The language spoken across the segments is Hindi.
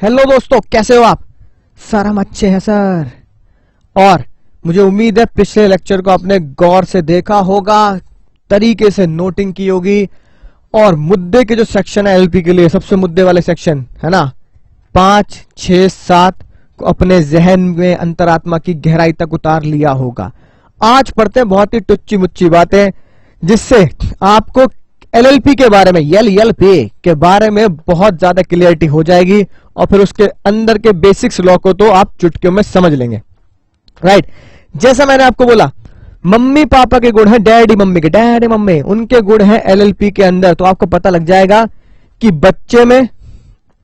हेलो दोस्तों, कैसे हो आप? सर हम अच्छे हैं सर। और मुझे उम्मीद है पिछले लेक्चर को आपने गौर से देखा होगा, तरीके से नोटिंग की होगी। और मुद्दे के जो सेक्शन है एलपी के लिए सबसे मुद्दे वाले सेक्शन है ना, 5, 6, 7 को अपने जहन में अंतरात्मा की गहराई तक उतार लिया होगा। आज पढ़ते हैं बहुत ही टुच्ची मुच्ची बातें, जिससे आपको एलएलपी के बारे में, एलएलपी के बारे में बहुत ज्यादा क्लियरिटी हो जाएगी। और फिर उसके अंदर के बेसिक्स लॉ को तो आप चुटकियों में समझ लेंगे, राइट। जैसा मैंने आपको बोला, मम्मी पापा के गुण हैं, डैडी मम्मी के, डैडी मम्मी उनके गुण हैं एलएलपी के अंदर। तो आपको पता लग जाएगा कि बच्चे में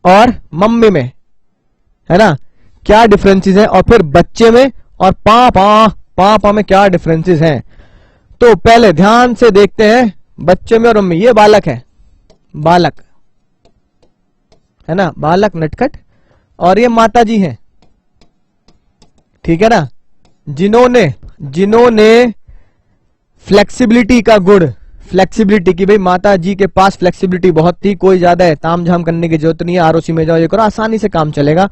और मम्मी में है ना क्या डिफरेंसेस हैं, और फिर बच्चे में और पापा में क्या डिफरेंसेस हैं। तो पहले ध्यान से देखते हैं बच्चे में और मम्मी। ये बालक है, बालक है ना, बालक नटखट, और ये माता जी हैं, ठीक है ना, जिन्होंने फ्लेक्सिबिलिटी का गुण, फ्लेक्सिबिलिटी की, भाई माता जी के पास फ्लेक्सिबिलिटी बहुत थी, कोई ज्यादा है ताम झाम करने की जरूरत नहीं है, आरओसी में जाओ ये करो, आसानी से काम चलेगा।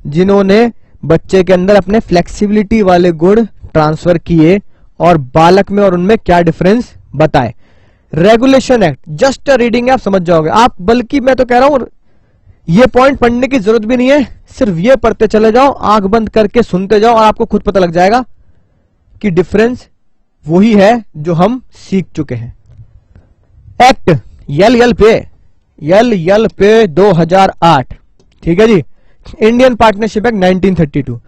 जिन्होंने बच्चे के अंदर अपने फ्लेक्सिबिलिटी वाले गुण ट्रांसफर किए, और बालक में और उनमें क्या डिफरेंस बताए। रेगुलेशन एक्ट, जस्ट रीडिंग है, आप समझ जाओगे आप। बल्कि मैं तो कह रहा हूं ये पॉइंट पढ़ने की जरूरत भी नहीं है, सिर्फ ये पढ़ते चले जाओ, आंख बंद करके सुनते जाओ, और आपको खुद पता लग जाएगा कि डिफरेंस वही है जो हम सीख चुके हैं। एक्ट एल पे 2008, ठीक है जी। Indian partnership act 1932।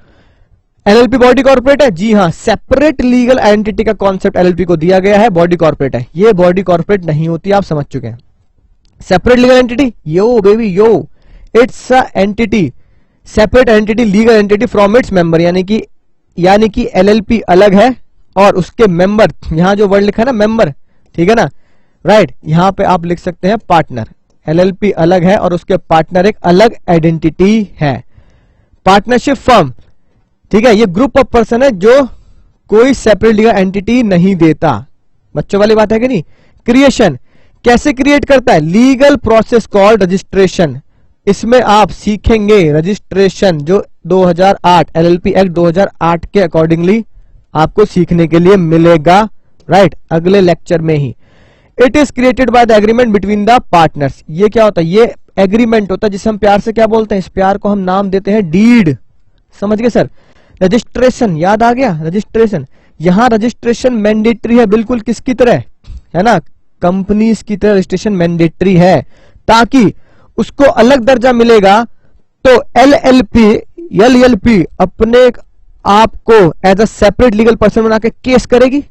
LLP body corporate है, जी हाँ, सेपरेट लीगल एंटिटी का कॉन्सेप्ट एलएलपी को दिया गया है, बॉडी कॉर्पोरेट है। ये बॉडी कॉर्पोरेट नहीं होती, आप समझ चुके हैं। Separate legal entity, yo baby yo, it's a entity, separate entity, legal entity from its member, यानी कि एलएलपी अलग है और उसके मेंबर, यहां जो वर्ड लिखा है ना मेंबर, ठीक है ना, राइट। यहां पे आप लिख सकते हैं पार्टनर। एलएलपी अलग है और उसके पार्टनर एक अलग आइडेंटिटी है। पार्टनरशिप फर्म, ठीक है, ये ग्रुप ऑफ पर्सन है जो कोई सेपरेट लीगल एंटिटी नहीं देता। बच्चों वाली बात है कि नहीं। क्रिएशन, कैसे क्रिएट करता है, लीगल प्रोसेस कॉल्ड रजिस्ट्रेशन। इसमें आप सीखेंगे रजिस्ट्रेशन, जो 2008 एलएलपी एक्ट 2008 के अकॉर्डिंगली आपको सीखने के लिए मिलेगा, राइट, अगले लेक्चर में ही। It is created by the agreement between the partners. ये क्या होता है, ये एग्रीमेंट होता है जिसे हम प्यार से क्या बोलते हैं, इस प्यार को हम नाम देते हैं डीड। समझ गए सर। रजिस्ट्रेशन, याद आ गया, रजिस्ट्रेशन। यहां रजिस्ट्रेशन मैंडेटरी है, बिल्कुल किसकी तरह है ना, कंपनीज की तरह रजिस्ट्रेशन मैंडेटरी है, ताकि उसको अलग दर्जा मिलेगा। तो एलएलपी अपने आप को as a separate legal person बना के केस करेगी,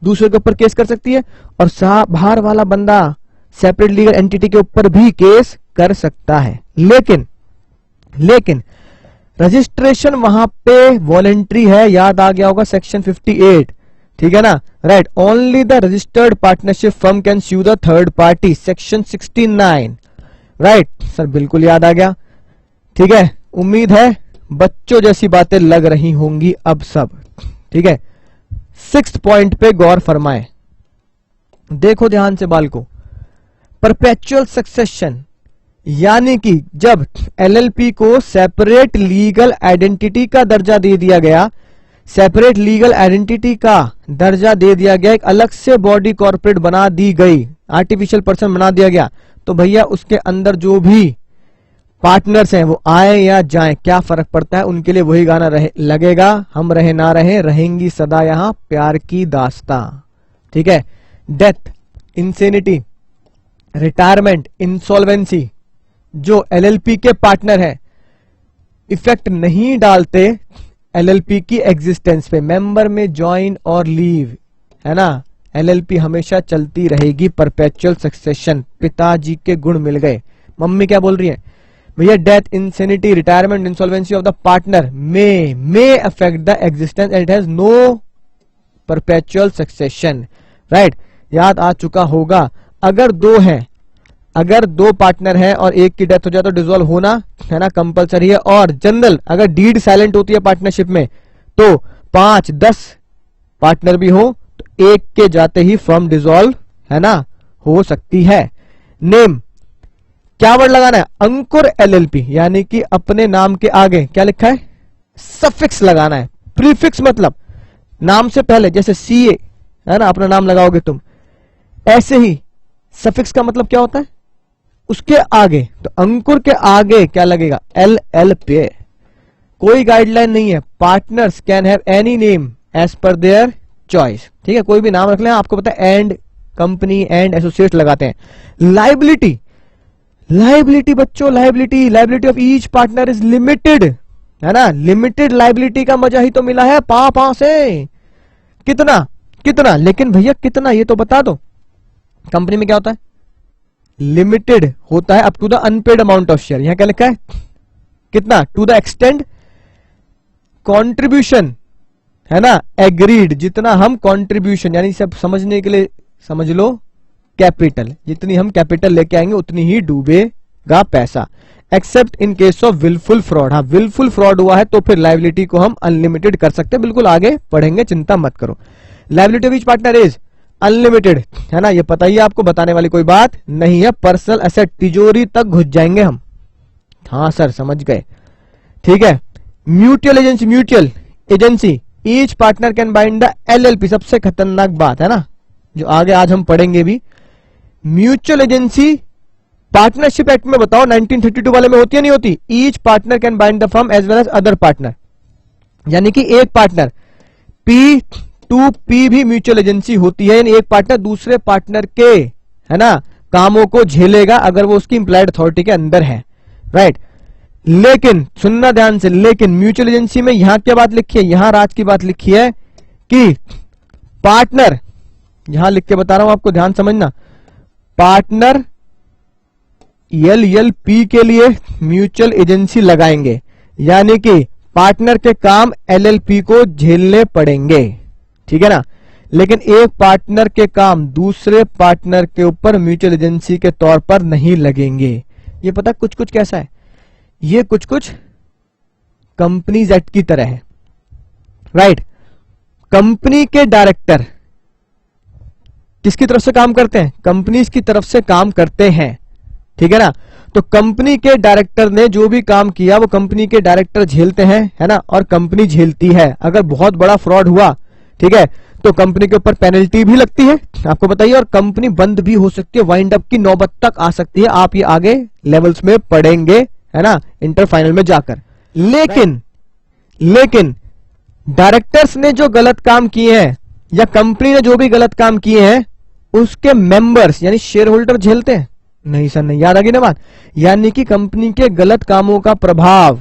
दूसरे के ऊपर केस कर सकती है, और बाहर वाला बंदा सेपरेट लीगल एंटिटी के ऊपर भी केस कर सकता है। लेकिन रजिस्ट्रेशन वहां पे वॉलेंट्री है, याद आ गया होगा सेक्शन 58, ठीक है ना, right. Only the registered partnership firm can sue the third party, section 69, right sir, बिल्कुल याद आ गया, ठीक है। उम्मीद है बच्चों जैसी बातें लग रही होंगी अब सब, ठीक है। 6th पॉइंट पे गौर फरमाए, देखो ध्यान से बालको। परपेचुअल सक्सेशन, यानी कि जब एलएलपी को सेपरेट लीगल आइडेंटिटी का दर्जा दे दिया गया, सेपरेट लीगल आइडेंटिटी का दर्जा दे दिया गया, एक अलग से बॉडी कॉर्पोरेट बना दी गई, आर्टिफिशियल पर्सन बना दिया गया, तो भैया उसके अंदर जो भी पार्टनर्स हैं वो आए या जाएं, क्या फर्क पड़ता है, उनके लिए वही गाना लगेगा, हम रहे ना रहे, रहेंगी सदा यहां प्यार की दास्तां, ठीक है। डेथ, इंसेनिटी, रिटायरमेंट, इंसॉल्वेंसी, जो एलएलपी के पार्टनर है इफेक्ट नहीं डालते एलएलपी की एग्जिस्टेंस पे। मेंबर में ज्वाइन और लीव, है ना, एलएलपी हमेशा चलती रहेगी। परपेचुअल सक्सेशन, पिताजी के गुण मिल गए। मम्मी क्या बोल रही है भैया, death, insanity, retirement, insolvency of the partner may affect the existence and it has no perpetual succession, right, याद आ चुका होगा। अगर दो पार्टनर हैं और एक की डेथ हो जाए तो डिसॉल्व होना है ना कंपलसरी है। और जनरल अगर डीड साइलेंट होती है पार्टनरशिप में, तो 5-10 पार्टनर भी हो तो एक के जाते ही फर्म डिसॉल्व है ना हो सकती है। नेम, क्या वर्ड लगाना है? अंकुर एलएलपी, यानी कि अपने नाम के आगे क्या लिखा है? सफिक्स लगाना है। प्रीफिक्स मतलब नाम से पहले, जैसे सीए है ना, अपना नाम लगाओगे तुम, ऐसे ही सफिक्स का मतलब क्या होता है? उसके आगे। तो अंकुर के आगे क्या लगेगा? एलएलपी। कोई गाइडलाइन नहीं है, partners can have any name as per their choice. ठीक है, कोई भी नाम रख लें, आपको पता है एंड कंपनी एंड एसोसिएट लगाते हैं। लाइबिलिटी, लाइबिलिटी बच्चों, liability, liability of each partner is limited, है ना। लिमिटेड लाइबिलिटी का मजा ही तो मिला है पा से। कितना कितना, लेकिन भैया कितना, ये तो बता दो। कंपनी में क्या होता है? लिमिटेड होता है up to the unpaid amount of share. यहां क्या लिखा है? कितना? टू द एक्सटेंड कॉन्ट्रीब्यूशन, है ना, एग्रीड, जितना हम कॉन्ट्रीब्यूशन, यानी सब समझने के लिए समझ लो कैपिटल, जितनी हम कैपिटल लेके आएंगे उतनी ही डूबेगा पैसा। Except in case of wilful fraud. हाँ, विलफुल फ्रॉड हुआ है तो फिर लाइबिलिटी को हम अनलिमिटेड कर सकते हैं। बिल्कुल आगे पढ़ेंगे, चिंता मत करो। Liability of each partner is unlimited, है ना, ये पता ही है आपको, बताने वाली कोई बात नहीं है। पर्सनल एसेट, तिजोरी तक घुस जाएंगे हम। हाँ सर समझ गए, ठीक है। Mutual agency, mutual agency, each partner can bind the LLP. सबसे खतरनाक बात है ना, जो आगे आज हम पढ़ेंगे भी। म्यूचुअल एजेंसी पार्टनरशिप एक्ट में बताओ 1932 वाले में होती है नहीं होती? Each partner can bind the firm as well as other partner, यानी कि एक पार्टनर P2P भी म्यूचुअल एजेंसी होती है, यानी एक पार्टनर दूसरे पार्टनर के, है ना, कामों को झेलेगा अगर वो उसकी इंप्लाइड अथॉरिटी के अंदर है, राइट। लेकिन सुनना ध्यान से, लेकिन म्यूचुअल एजेंसी में यहां क्या बात लिखी है? यहां राज की बात लिखी है कि पार्टनर, यहां लिख के बता रहा हूं आपको, ध्यान समझना, पार्टनर एलएलपी के लिए म्यूचुअल एजेंसी लगाएंगे, यानी कि पार्टनर के काम एलएलपी को झेलने पड़ेंगे, ठीक है ना। लेकिन एक पार्टनर के काम दूसरे पार्टनर के ऊपर म्यूचुअल एजेंसी के तौर पर नहीं लगेंगे। ये पता कुछ कुछ कैसा है? ये कुछ कुछ कंपनीज एक्ट की तरह है, राइट। कंपनी के डायरेक्टर किसकी तरफ से काम करते हैं? कंपनीज की तरफ से काम करते हैं, ठीक है ना। तो कंपनी के डायरेक्टर ने जो भी काम किया वो कंपनी के डायरेक्टर झेलते हैं, है ना, और कंपनी झेलती है। अगर बहुत बड़ा फ्रॉड हुआ, ठीक है, तो कंपनी के ऊपर पेनल्टी भी लगती है, आपको बताइए, और कंपनी बंद भी हो सकती है, वाइंड अप की नौबत तक आ सकती है। आप ये आगे लेवल्स में पढ़ेंगे, है ना, इंटर फाइनल में जाकर। लेकिन डायरेक्टर्स ने जो गलत काम किए हैं या कंपनी ने जो भी गलत काम किए हैं उसके मेंबर्स यानी शेयर होल्डर झेलते हैं? नहीं सर नहीं, याद आ गई ना बात। यानी कि कंपनी के गलत कामों का प्रभाव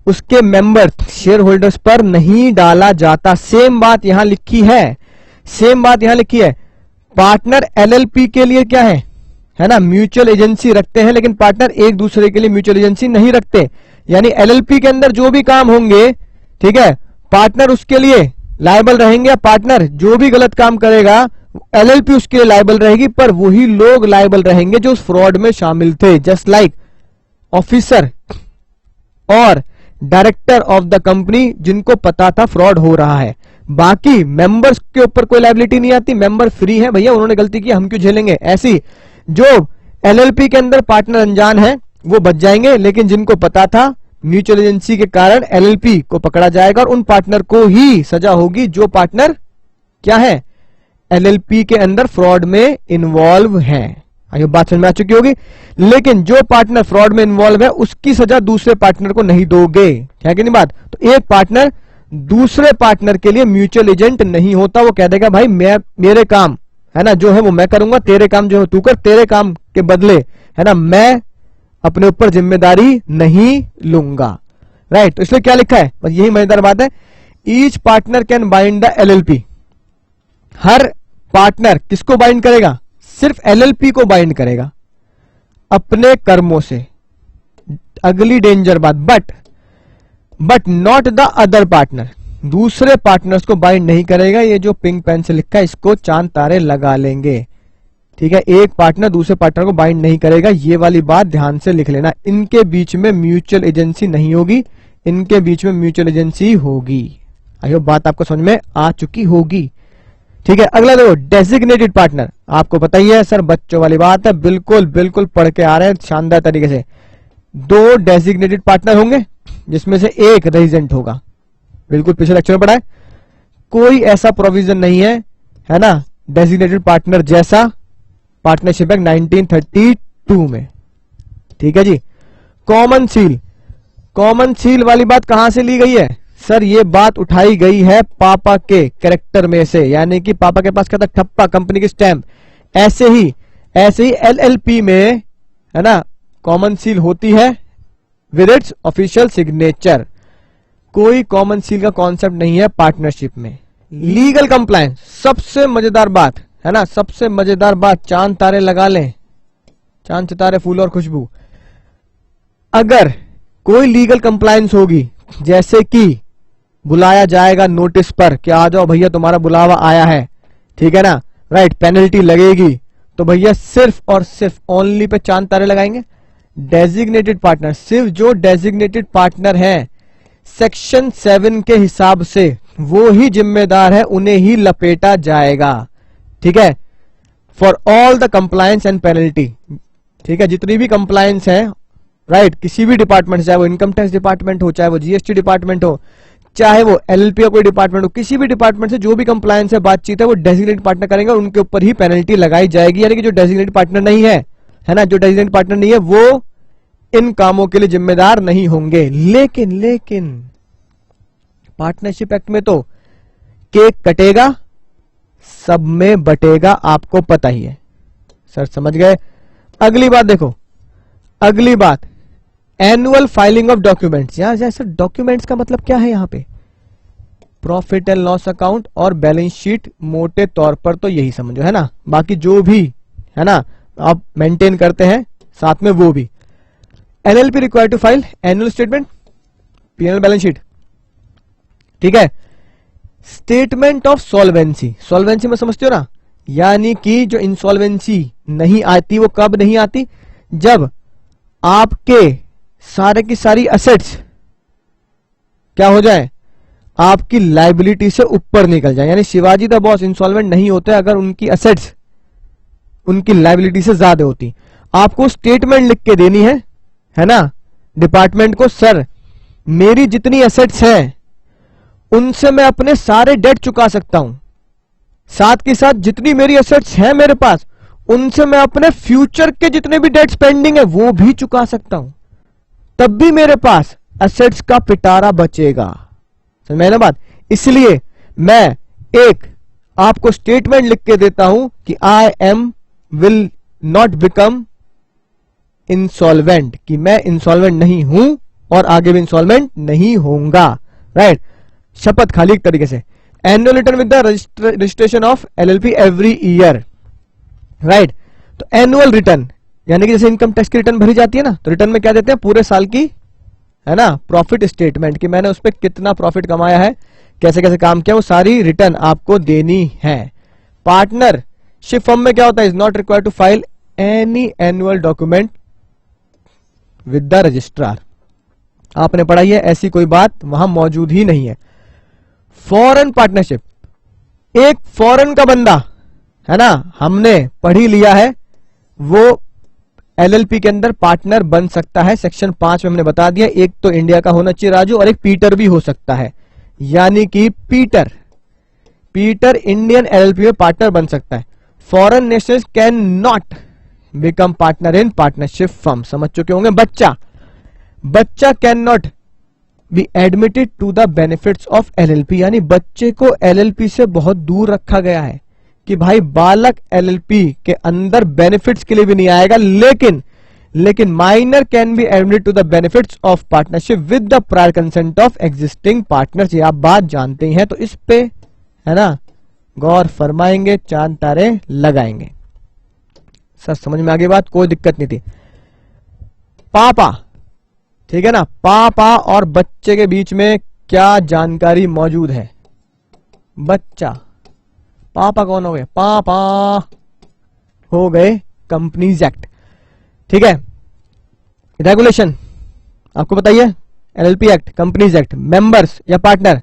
उसके मेंबर शेयर होल्डर्स पर नहीं डाला जाता। सेम बात यहां लिखी है, सेम बात यहां लिखी है। पार्टनर एलएलपी के लिए क्या है ना, म्यूचुअल एजेंसी रखते हैं, लेकिन पार्टनर एक दूसरे के लिए म्यूचुअल एजेंसी नहीं रखते। यानी एलएलपी के अंदर जो भी काम होंगे, ठीक है, पार्टनर उसके लिए लायबल रहेंगे। पार्टनर जो भी गलत काम करेगा एलएलपी उसके लिए लायबल रहेगी, पर वही लोग लायबल रहेंगे जो उस फ्रॉड में शामिल थे। जस्ट लाइक ऑफिसर और डायरेक्टर ऑफ द कंपनी जिनको पता था फ्रॉड हो रहा है, बाकी मेंबर्स के ऊपर कोई लायबिलिटी नहीं आती। मेंबर फ्री है, भैया उन्होंने गलती की, हम क्यों झेलेंगे। ऐसी जो एलएलपी के अंदर पार्टनर अनजान है वो बच जाएंगे, लेकिन जिनको पता था म्यूचुअल एजेंसी के कारण एलएलपी को पकड़ा जाएगा और उन पार्टनर को ही सजा होगी जो पार्टनर क्या है, एलएलपी के अंदर फ्रॉड में इन्वॉल्व है। आइए बात समझ में आ चुकी होगी। लेकिन जो पार्टनर फ्रॉड में इन्वॉल्व है उसकी सजा दूसरे पार्टनर को नहीं दोगे, है कि नहीं बात। तो एक पार्टनर दूसरे पार्टनर के लिए म्यूचुअल एजेंट नहीं होता। वो कह देगा भाई मैं, मेरे काम है ना जो है वो मैं करूंगा, तेरे काम जो है तू कर, तेरे काम के बदले है ना मैं अपने ऊपर जिम्मेदारी नहीं लूंगा, राइट। तो इसलिए क्या लिखा है, बस यही मजेदार बात है। Each partner can bind the LLP. Her partner किसको बाइंड करेगा? सिर्फ एलएलपी को बाइंड करेगा अपने कर्मों से। अगली डेंजर बात, but not the other partner. दूसरे पार्टनर्स को बाइंड नहीं करेगा। ये जो पिंक पेन से लिखा है इसको चांद तारे लगा लेंगे, ठीक है। एक पार्टनर दूसरे पार्टनर को बाइंड नहीं करेगा, ये वाली बात ध्यान से लिख लेना। इनके बीच में म्यूचुअल एजेंसी नहीं होगी, इनके बीच में म्यूचुअल एजेंसी होगी। आई होप बात आपको समझ में आ चुकी होगी। ठीक है, अगला देखो डेजिग्नेटेड पार्टनर। आपको पता ही है सर, बच्चों वाली बात है, बिल्कुल बिल्कुल पढ़ के आ रहे हैं शानदार तरीके से। दो डेजिग्नेटेड पार्टनर होंगे जिसमें से एक रेजिडेंट होगा, बिल्कुल पिछले लेक्चर में पढ़ा है। कोई ऐसा प्रोविजन नहीं है ना डेजिग्नेटेड पार्टनर जैसा पार्टनरशिप एक्ट 1932 में। ठीक है जी। कॉमन सील, कॉमन सील वाली बात कहां से ली गई है सर? ये बात उठाई गई है पापा के कैरेक्टर में से, यानी कि पापा के पास क्या था? ठप्पा, कंपनी की स्टैंप। ऐसे ही एलएलपी में है ना कॉमन सील होती है विद इट्स ऑफिशियल सिग्नेचर। कोई कॉमन सील का कॉन्सेप्ट नहीं है पार्टनरशिप में। लीगल कंप्लायंस, सबसे मजेदार बात है ना, सबसे मजेदार बात, चांद तारे लगा लें, चांद सितारे फूल और खुशबू। अगर कोई लीगल कंप्लायंस होगी, जैसे कि बुलाया जाएगा नोटिस पर कि आ जाओ भैया तुम्हारा बुलावा आया है, ठीक है ना, राइट, पेनल्टी लगेगी, तो भैया सिर्फ और सिर्फ ओनली पे चांद तारे लगाएंगे। डेजिग्नेटेड पार्टनर, सिर्फ जो डेजिग्नेटेड पार्टनर है सेक्शन 7 के हिसाब से वो ही जिम्मेदार है, उन्हें ही लपेटा जाएगा। ठीक है, for all the compliance and penalty. ठीक है, जितनी भी कंप्लायंस है राइट, किसी भी डिपार्टमेंट, चाहे वो इनकम टैक्स डिपार्टमेंट हो, चाहे वो जीएसटी डिपार्टमेंट हो, चाहे वो एलएलपी का कोई डिपार्टमेंट हो, किसी भी डिपार्टमेंट से जो भी कंप्लायंस है, बातचीत है, वो डेजिग्नेटेड पार्टनर करेंगे और उनके ऊपर ही पेनल्टी लगाई जाएगी। यानी कि जो डेजिग्नेटेड पार्टनर नहीं है ना, जो डेजिग्नेटेड पार्टनर नहीं है वो इन कामों के लिए जिम्मेदार नहीं होंगे। लेकिन पार्टनरशिप एक्ट में तो केक कटेगा, सब में बटेगा, आपको पता ही है। सर समझ गए? अगली बात देखो, अगली बात एनुअल फाइलिंग ऑफ डॉक्यूमेंट्स। यहां सर डॉक्यूमेंट्स का मतलब क्या है? यहां पे प्रॉफिट एंड लॉस अकाउंट और बैलेंस शीट, मोटे तौर पर तो यही समझो, है ना। बाकी जो भी है ना आप मेंटेन करते हैं साथ में वो भी। LLP required to file annual statement, PNL balance sheet. ठीक है, स्टेटमेंट ऑफ सॉल्वेंसी, सॉल्वेंसी में समझते हो ना, यानी कि जो इंसॉल्वेंसी नहीं आती वो कब नहीं आती? जब आपके सारे की सारी असेट्स क्या हो जाए, आपकी लाइबिलिटी से ऊपर निकल जाए। यानी शिवाजी द बॉस इंसॉल्वेंट नहीं होते अगर उनकी असेट्स उनकी लाइबिलिटी से ज्यादा होती। आपको स्टेटमेंट लिख के देनी है ना डिपार्टमेंट को, सर मेरी जितनी एसेट्स हैं उनसे मैं अपने सारे डेट चुका सकता हूं, साथ के साथ जितनी मेरी एसेट्स हैं मेरे पास उनसे मैं अपने फ्यूचर के जितने भी डेट्स पेंडिंग है वो भी चुका सकता हूं, तब भी मेरे पास एसेट्स का पिटारा बचेगा। समझ में ना बात? इसलिए मैं एक आपको स्टेटमेंट लिख के देता हूं कि I am will not become insolvent, कि मैं इंसॉल्वेंट नहीं हूं और आगे भी इंसॉल्वेंट नहीं होऊंगा। राइट, शपथ खाली एक तरीके से। Annual return with the registration of LLP every year. Right, तो एनुअल रिटर्न यानी कि जैसे इनकम टैक्स की रिटर्न भरी जाती है ना, तो रिटर्न में क्या देते हैं? पूरे साल की है ना प्रॉफिट स्टेटमेंट, कि मैंने उस पर कितना प्रॉफिट कमाया है, कैसे कैसे काम किया, वो सारी रिटर्न आपको देनी है। पार्टनरशिप फर्म में क्या होता है? Is not required to file any annual document with the registrar. आपने पढ़ा है, ऐसी कोई बात वहां मौजूद ही नहीं है। फॉरेन पार्टनरशिप, एक फॉरेन का बंदा है ना, हमने पढ़ ही लिया है, वो एलएलपी के अंदर पार्टनर बन सकता है। सेक्शन 5 में हमने बता दिया, एक तो इंडिया का होना चाहिए राजू, और एक पीटर भी हो सकता है, यानी कि पीटर इंडियन एलएलपी में पार्टनर बन सकता है। Foreign nationals can not become partner in partnership firm. समझ चुके होंगे। बच्चा can not be admitted to the benefits of LLP, यानी बच्चे को एलएलपी से बहुत दूर रखा गया है कि भाई बालक एलएलपी के अंदर बेनिफिट्स के लिए भी नहीं आएगा। लेकिन minor can be admitted to the benefits of partnership with the prior consent of existing partners. ये आप बात जानते हैं, तो इस पे है ना गौर फरमाएंगे, चांद तारे लगाएंगे। सर समझ में आगे बात? कोई दिक्कत नहीं थी। पापा, ठीक है ना, पापा और बच्चे के बीच में क्या जानकारी मौजूद है? बच्चा, पापा कौन हो गए? पापा हो गए कंपनीज एक्ट। ठीक है, रेगुलेशन आपको बताइए, LLP act, companies act, members या पार्टनर,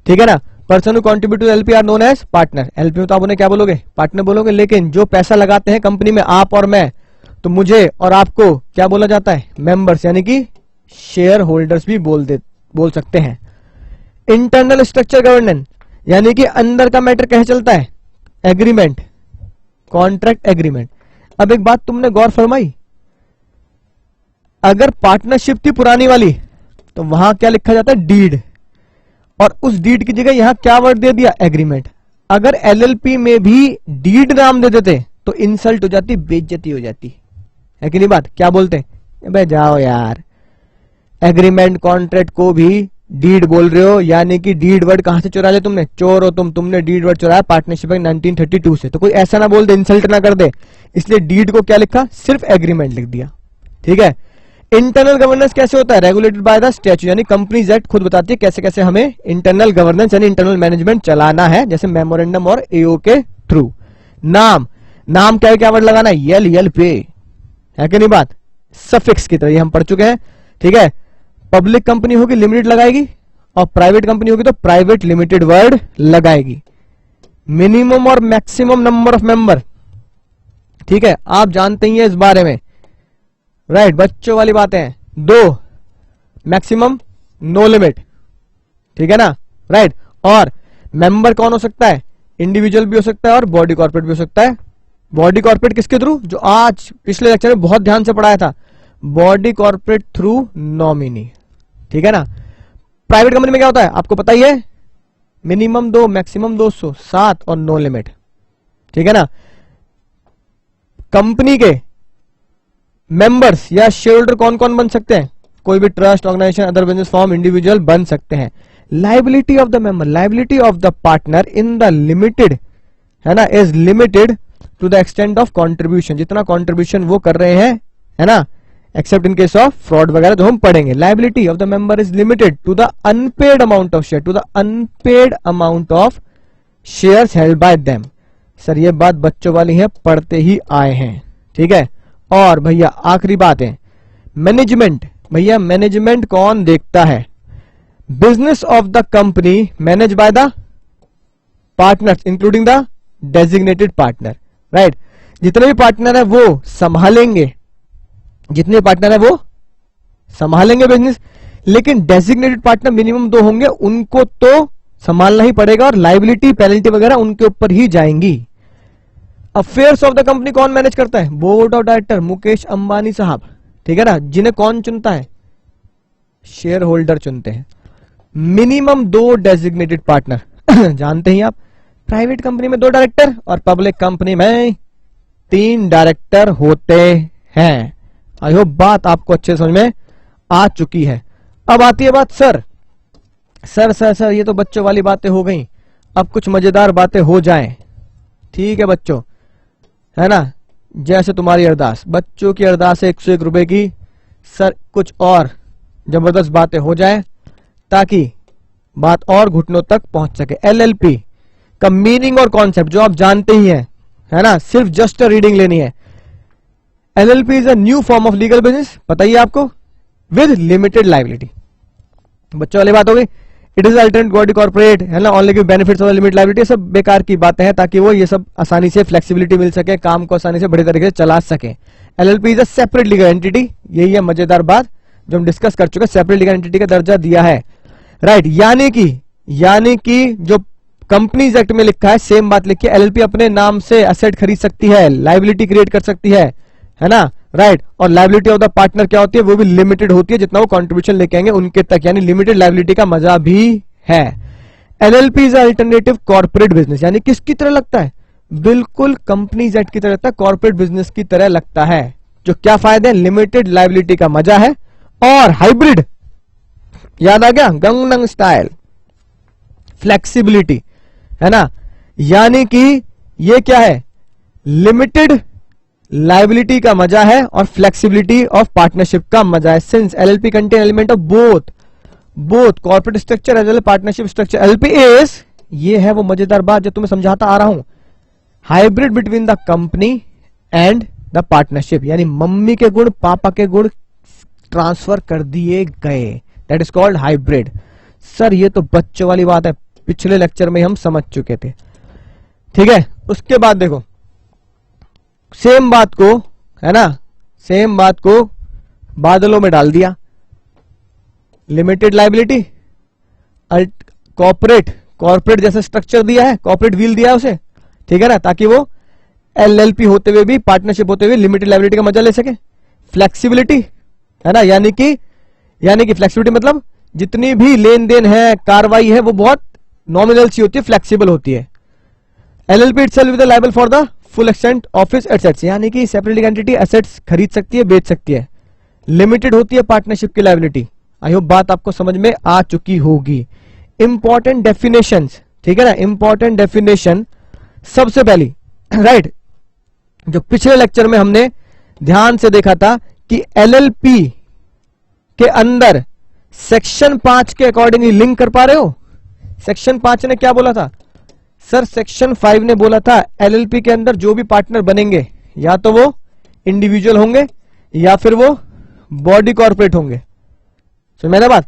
ठीक है ना। Person who contribute to LP are known as partner. LP में तो आप उन्हें क्या बोलोगे, पार्टनर बोलोगे। लेकिन जो पैसा लगाते हैं कंपनी में, आप और मैं, तो मुझे और आपको क्या बोला जाता है, मेंबर्स, यानी कि शेयर होल्डर्स भी बोल सकते हैं। इंटरनल स्ट्रक्चर गवर्नेंस, यानी कि अंदर का मैटर कैसे चलता है, एग्रीमेंट, कॉन्ट्रैक्ट एग्रीमेंट। अब एक बात तुमने गौर फरमाई, अगर पार्टनरशिप थी पुरानी वाली तो वहां क्या लिखा जाता है, डीड, और उस डीड की जगह यहां क्या वर्ड दे दिया, एग्रीमेंट। अगर एलएलपी में भी डीड नाम दे देते तो इंसल्ट हो जाती, बेइज्जती हो जाती है कि नहीं बात। क्या बोलते, भाई जाओ यार, एग्रीमेंट कॉन्ट्रैक्ट को भी डीड बोल रहे हो, यानी कि डीड वर्ड कहां से चुरा लिया तुमने, चोर हो तुमने डीड वर्ड चुराया पार्टनरशिप 1932 से। तो कोई ऐसा ना बोल दे, इंसल्ट ना कर दे, इसलिए डीड को क्या लिखा, सिर्फ एग्रीमेंट लिख दिया। ठीक है। इंटरनल गवर्नेंस कैसे होता है, रेगुलेटेड बाय द स्टैट्यूट, यानी कंपनीज एक्ट खुद बताती है कैसे कैसे हमें इंटरनल गवर्नेंस यानी इंटरनल मैनेजमेंट चलाना है, जैसे मेमोरेंडम और एओ के थ्रू। नाम क्या वर्ड लगाना है, यल पे, है कि नहीं बात, सफिक्स की तरह, हम पढ़ चुके हैं। ठीक है। पब्लिक कंपनी होगी लिमिटेड लगाएगी, और प्राइवेट कंपनी होगी तो प्राइवेट लिमिटेड वर्ड लगाएगी। मिनिमम और मैक्सिमम नंबर ऑफ मेंबर, ठीक है, आप जानते ही हैं इस बारे में, राइट, बच्चों वाली बातें हैं। 2, मैक्सिमम, नो लिमिट, ठीक है ना, राइट। और मेंबर कौन हो सकता है, इंडिविजुअल भी हो सकता है और बॉडी कॉर्पोरेट भी हो सकता है। बॉडी कॉर्पोरेट किसके थ्रू, जो आज पिछले लेक्चर में बहुत ध्यान से पढ़ाया था, बॉडी कॉर्पोरेट थ्रू नॉमिनी। ठीक है ना। प्राइवेट कंपनी में क्या होता है आपको पता ही है, मिनिमम 2, मैक्सिमम 200, 7 और नो लिमिट। ठीक है ना। कंपनी के मेंबर्स या शेयर होल्डर कौन कौन बन सकते हैं, कोई भी trust, organisation, other business form, individual बन सकते हैं। Liability of the member, liability of the partner in the limited, है ना, is limited to the extent of contribution, जितना कंट्रीब्यूशन वो कर रहे हैं, है ना, except in case of fraud वगैरह जो हम पढ़ेंगे। Liability of the member is limited to the unpaid amount of share, to the unpaid amount of shares held bye them. Sir ये बात बच्चों वाली है, पढ़ते ही आए हैं। ठीक है। और भैया आखिरी बात है मैनेजमेंट। भैया मैनेजमेंट कौन देखता है, business of the company manage by the partners including the designated partner, right. जितने भी पार्टनर है वो संभालेंगे, जितने पार्टनर है वो संभालेंगे बिजनेस, लेकिन डेजिग्नेटेड पार्टनर मिनिमम 2 होंगे, उनको तो संभालना ही पड़ेगा और लायबिलिटी पेनल्टी वगैरह उनके ऊपर ही जाएंगी। अफेयर्स ऑफ द कंपनी कौन मैनेज करता है, board of director Mukesh Ambani साहब। ठीक है ना। जिन्हें कौन चुनता है, शेयर होल्डर चुनते हैं। मिनिमम 2 डेजिग्नेटेड पार्टनर जानते ही आप, प्राइवेट कंपनी में 2 डायरेक्टर और पब्लिक कंपनी में 3 डायरेक्टर होते हैं। आई होप बात आपको अच्छे समझ में आ चुकी है। अब आती है बात सर ये तो बच्चों वाली बातें हो गई, अब कुछ मजेदार बातें हो जाएं। ठीक है बच्चों, है ना, जैसे तुम्हारी अरदास, बच्चों की अरदास है 101 रुपए की, सर कुछ और जबरदस्त बातें हो जाए ताकि बात और घुटनों तक पहुंच सके। एलएलपी का मीनिंग और कॉन्सेप्ट जो आप जानते ही हैं, है ना, सिर्फ जस्ट रीडिंग लेनी है। LLP is a new form of legal business, पता ही आपको, विद लिमिटेड लायबिलिटी। बच्चों वाली बात हो गई। It is alternate body corporate, है ना, only give benefits of limited liability, सब बेकार की बातें हैं, ताकि वो ये सब आसानी से फ्लेक्सिबिलिटी मिल सके, काम को आसानी से बड़े तरीके से चला सके। LLP is a separate legal entity, यही है मजेदार बात जो हम डिस्कस कर चुके हैं, सेपरेट लीगल एंटिटी का दर्जा दिया है, राइट। यानी कि जो कंपनीज एक्ट में लिखा है सेम बात लिखी है, एलएलपी अपने नाम से एसेट खरीद सकती है, लायबिलिटी क्रिएट कर सकती है ना, राइट। और लायबिलिटी ऑफ द पार्टनर क्या होती है, वो भी लिमिटेड होती है, जितना वो कंट्रीब्यूशन लेके आएंगे उनके तक, यानी लिमिटेड लायबिलिटी का मजा भी है। LLP is alternative corporate business, यानी किसकी तरह लगता है, बिल्कुल कंपनीज एक्ट की तरह लगता है, कॉर्पोरेट बिजनेस की तरह लगता है। जो क्या फायदे हैं, लिमिटेड लायबिलिटी का मजा है, और हाइब्रिड, याद आ गया, गंगनंग स्टाइल, फ्लेक्सिबिलिटी, है ना, यानी कि ये क्या है, लिमिटेड लायबिलिटी का मजा है और फ्लेक्सिबिलिटी ऑफ पार्टनरशिप का मजा है। Since LLP contain element of both corporate structure as well as partnership structure, LLP is, ये है वो मजेदार बात जो तुम्हें समझाता आ रहा हूं, hybrid between the company and the partnership, यानी मम्मी के गुण पापा के गुण ट्रांसफर कर दिए गए, that is called hybrid. Sir ये तो बच्चों वाली बात है, पिछले लेक्चर में हम समझ चुके थे। ठीक है, उसके बाद देखो सेम बात को, है ना, सेम बात को बादलों में डाल दिया। लिमिटेड लायबिलिटी, कॉर्पोरेट जैसा स्ट्रक्चर दिया है, कॉर्पोरेट व्हील दिया है उसे, ठीक है ना, ताकि वो एलएलपी होते हुए भी, पार्टनरशिप होते हुए लिमिटेड लायबिलिटी का मजा ले सके। फ्लेक्सिबिलिटी, है ना, यानी कि फ्लेक्सिबिलिटी मतलब जितनी भी लेन देन है, कार्रवाई है, वो बहुत नॉमिनल सी होती है, फ्लेक्सिबल होती है। LLP itself is liable for the full extent of its assets, यानी कि सेपरेट एंटिटी एसेट्स खरीद सकती है, बेच सकती है। लिमिटेड होती है पार्टनरशिप की लायबिलिटी। आई होप बात आपको समझ में आ चुकी होगी। इंपॉर्टेंट डेफिनेशंस, ठीक है ना, इंपॉर्टेंट डेफिनेशन सबसे पहली, राइट, जो पिछले लेक्चर में हमने ध्यान से देखा था कि एलएलपी के अंदर सेक्शन 5 के अकॉर्डिंगली लिंक कर पा रहे हो। सेक्शन 5 ने क्या बोला था सर? सेक्शन 5 ने बोला था एलएलपी के अंदर जो भी पार्टनर बनेंगे या तो वो इंडिविजुअल होंगे या फिर वो बॉडी कॉर्पोरेट होंगे। समझ मेरा बात?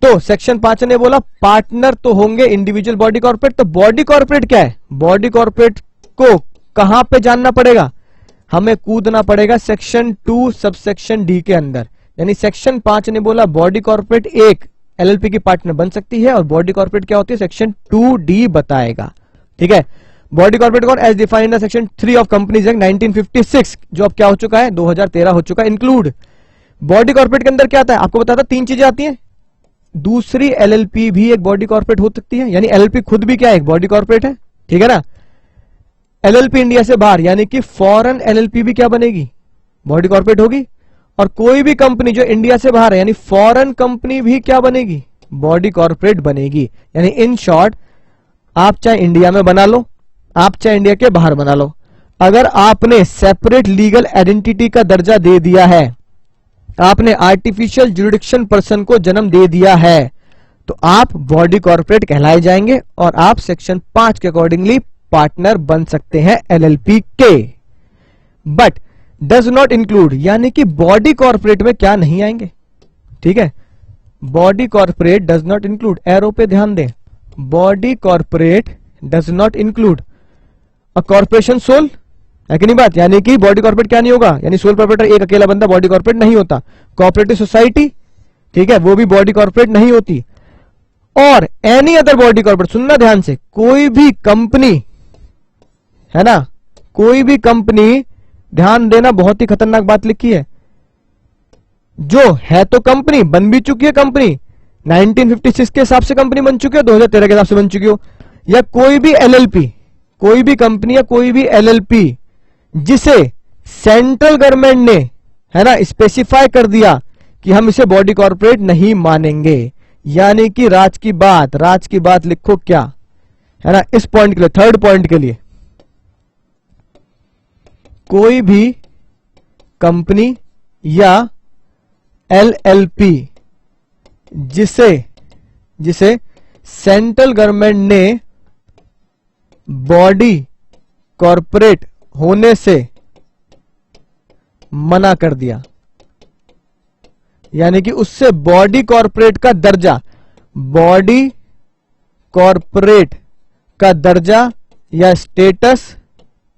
तो सेक्शन 5 ने बोला पार्टनर तो होंगे इंडिविजुअल, बॉडी कॉर्पोरेट। तो बॉडी कॉर्पोरेट क्या है? बॉडी कॉर्पोरेट को कहां पे जानना पड़ेगा? हमें कूदना पड़ेगा सेक्शन 2 सबसेक्शन डी के अंदर। यानी सेक्शन 5 ने बोला बॉडी कॉर्पोरेट एक एलएलपी की पार्टनर बन सकती है, और बॉडी कॉर्पोरेट क्या होती है सेक्शन 2D बताएगा। ठीक है, बॉडी कॉर्पोरेट कौन? As defined in section 3 of companies act 1956, जो अब क्या हो चुका है 2013 हो चुका है। इंक्लूड बॉडी कॉर्पोरेट के अंदर क्या आता है आपको बताता, 3 चीजें आती हैं। दूसरी एलएलपी भी एक बॉडी कॉर्पोरेट हो सकती है, यानी एलएलपी खुद भी क्या है? एक बॉडी कॉर्पोरेट है। ठीक है ना। एलएलपी इंडिया से बाहर यानी कि फॉरेन एलएलपी भी क्या बनेगी? बॉडी कॉर्पोरेट होगी। और कोई भी कंपनी जो इंडिया से बाहर है यानी फॉरेन कंपनी भी क्या बनेगी? बॉडी कॉर्पोरेट बनेगी। यानी इन शॉर्ट, आप चाहे इंडिया में बना लो, आप चाहे इंडिया के बाहर बना लो, अगर आपने सेपरेट लीगल आइडेंटिटी का दर्जा दे दिया है, आपने आर्टिफिशियल जुरिडिक्शन पर्सन को जन्म दे दिया है, तो आप बॉडी कॉर्पोरेट कहलाए जाएंगे और आप सेक्शन 5 के अकॉर्डिंगली पार्टनर बन सकते हैं एलएलपी के। बट डज नॉट इंक्लूड, यानी कि बॉडी कॉर्पोरेट में क्या नहीं आएंगे। ठीक है, body corporate does not include, arrow पे ध्यान दें, body corporate does not include a corporation sole, है कि नहीं बात? यानी कि बॉडी कॉर्पोरेट क्या नहीं होगा, यानी सोल प्रोप्राइटर एक अकेला बंदा बॉडी कॉर्पोरेट नहीं होता। कोऑपरेटिव सोसाइटी, ठीक है, वो भी बॉडी कॉर्पोरेट नहीं होती। और एनी अदर बॉडी कॉर्पोरेट, सुनना ध्यान से, कोई भी कंपनी, है ना, कोई भी कंपनी, ध्यान देना, बहुत ही खतरनाक बात लिखी है, जो है तो कंपनी, बन भी चुकी है कंपनी, 1956 के हिसाब से कंपनी बन चुकी है, 2013 के हिसाब से बन चुकी हो, या कोई भी एलएलपी, कोई भी कंपनी या कोई भी एलएलपी जिसे सेंट्रल गवर्नमेंट ने, है ना, स्पेसिफाई कर दिया कि हम इसे बॉडी कॉर्पोरेट नहीं मानेंगे। यानी कि राज की बात लिखो क्या, है ना, इस पॉइंट के लिए, थर्ड पॉइंट के लिए, कोई भी कंपनी या एलएलपी जिसे सेंट्रल गवर्नमेंट ने बॉडी कॉर्पोरेट होने से मना कर दिया, यानी कि उससे बॉडी कॉर्पोरेट का दर्जा, बॉडी कॉर्पोरेट का दर्जा या स्टेटस